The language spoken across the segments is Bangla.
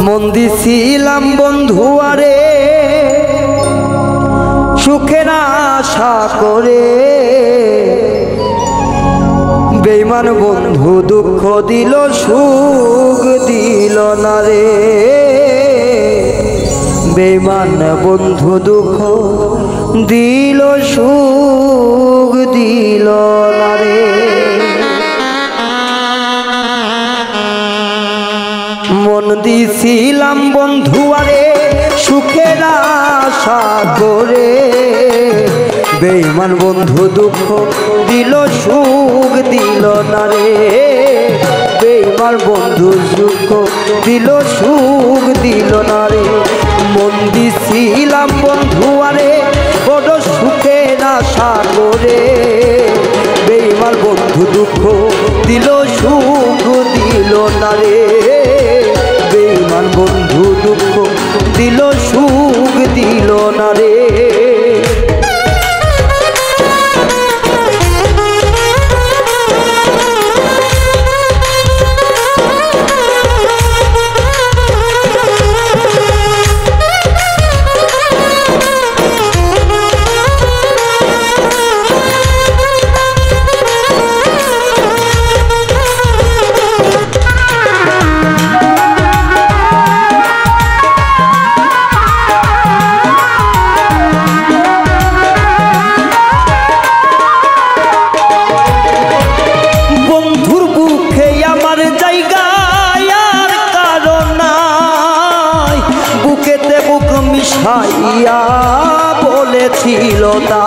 মন দিছিলাম বন্ধু আরে সুখের আশা করে, বেঈমান বন্ধু দুঃখ দিল সুখ দিল না রে। বেঈমান বন্ধু দুঃখ দিল সুখ দিল না রে। মন দিছিলাম বন্ধু আরে সুখের আশা করে, বেঈমান বন্ধু দুঃখ দিল সুখ দিল না রে। বেঈমান বন্ধু সুখ দিল সুখ দিল না রে। মন দিছিলাম বন্ধু আরে বড় সুখের আশা করে, বেঈমান বন্ধু দুঃখ দিল সুখ দিল না রে। বেঈমান বন্ধু দুঃখ দিল সুখ দিল না রে। মিশাইয়া বলেছিল তা,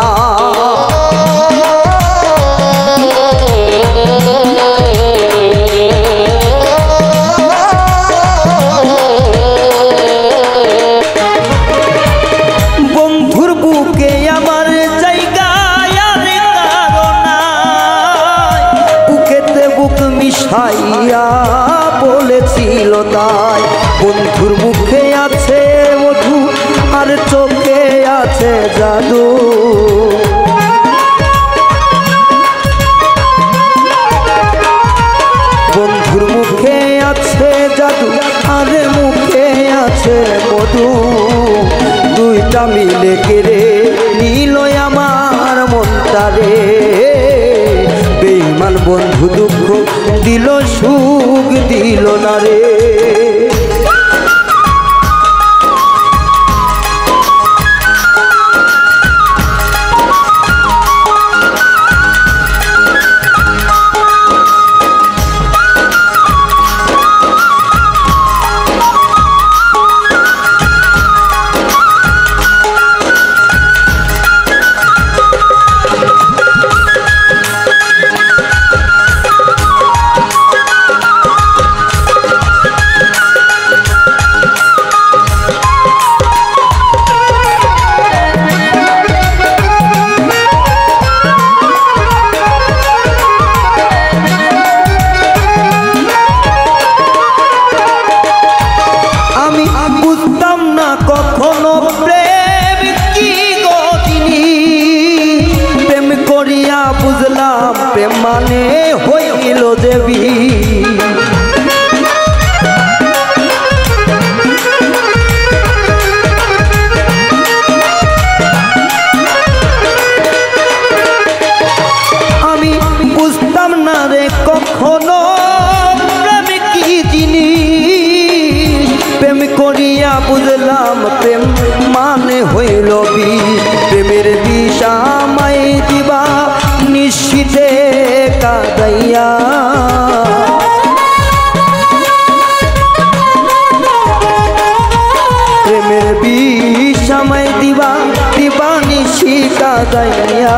বন্ধুর বুকে আমার জায়গায় আর কারো নাই, বুকেতে বুক মিশাইয়া বলেছিল তাই। বন্ধুর মুখে আছে মধু আর চোখে আছে জাদু, বন্ধুর মুখে আছে জাদু আর মুখে আছে মধু, দুইটা মিলে কেড়ে নিল আমার মনটা রে। বেঈমান বন্ধু দুঃখ দিল সুখ দিল না রে। কখনো প্রেম কি গো জিনিস, প্রেম করিয়া বুঝলাম প্রেম মানে হইল দেবী। আমি বুঝতাম না রে কখনো প্রেম কি জিনিস, প্রেম করিয়া বুঝলাম প্রেম মানে হইল বিষ। প্রেমের বিষ আমায় দিবা নিশ্চিতে কাঁদাইয়া, প্রেমের বিষ আমায় দিবা দিবা নিশি কাঁদাইয়া।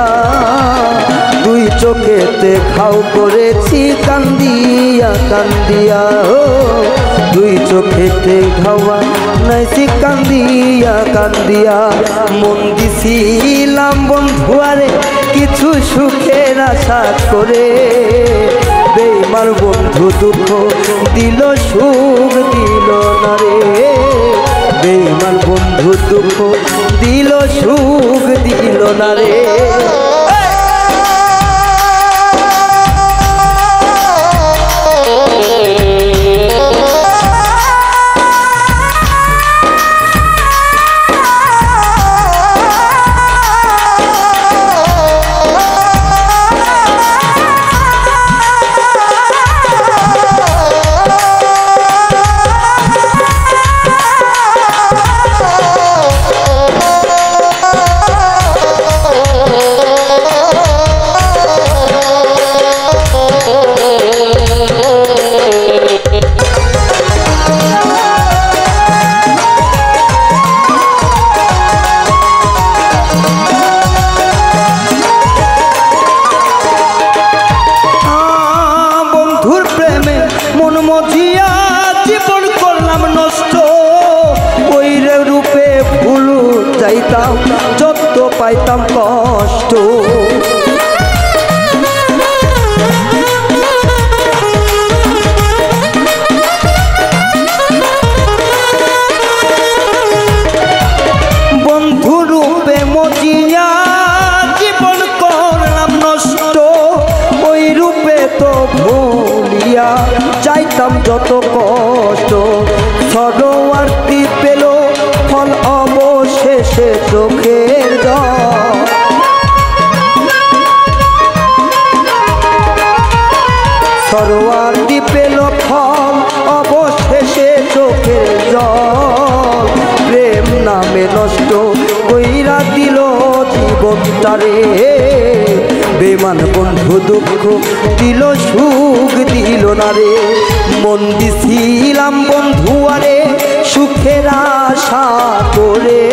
দুই চোখেতে খাও করেছি কান্দিয়া কান্দিয়া, দুই চোখেতে খাওয়া নাইছি কান্দিয়া কান্দিয়া। মন দিছিলাম বন্ধু আরে কিছু সুখের আশা করে, বেঈমান বন্ধু দুঃখ দিল সুখ দিল না রে। বেঈমান বন্ধু দুঃখ দিল সুখ দিল না রে। সরোয়ারটি পেল ফল অবশেষে চোখের জল। সরোয়ারটি পেল ফল অবশেষে চোখের জল। প্রেম নামে নষ্ট কইরা দিল জীবনটারে। বেমান বন্ধু দুঃখ দিল সুখ দিল না রে। মন দিছিলাম বন্ধু আরে সুখের আশা করে।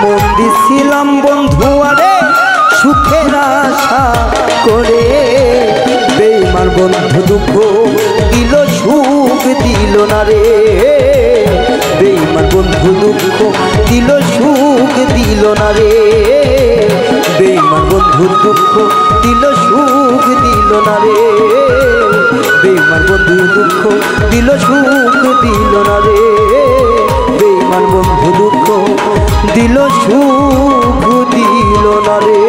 মন দিছিলাম বন্ধু আরে সুখের আশা করে। বেমান বন্ধু দুঃখ দিল সুখ দিল না রে। বেমান বন্ধু দুঃখ দিল সুখ দিল না রে। বেমান বন্ধু দুঃখ দিল সুখ দিল না রে। বেমান বন্ধু দুঃখ দিল সুখ দিল না রে। বেমান বন্ধু দুঃখ দিল সুখ দিল না রে।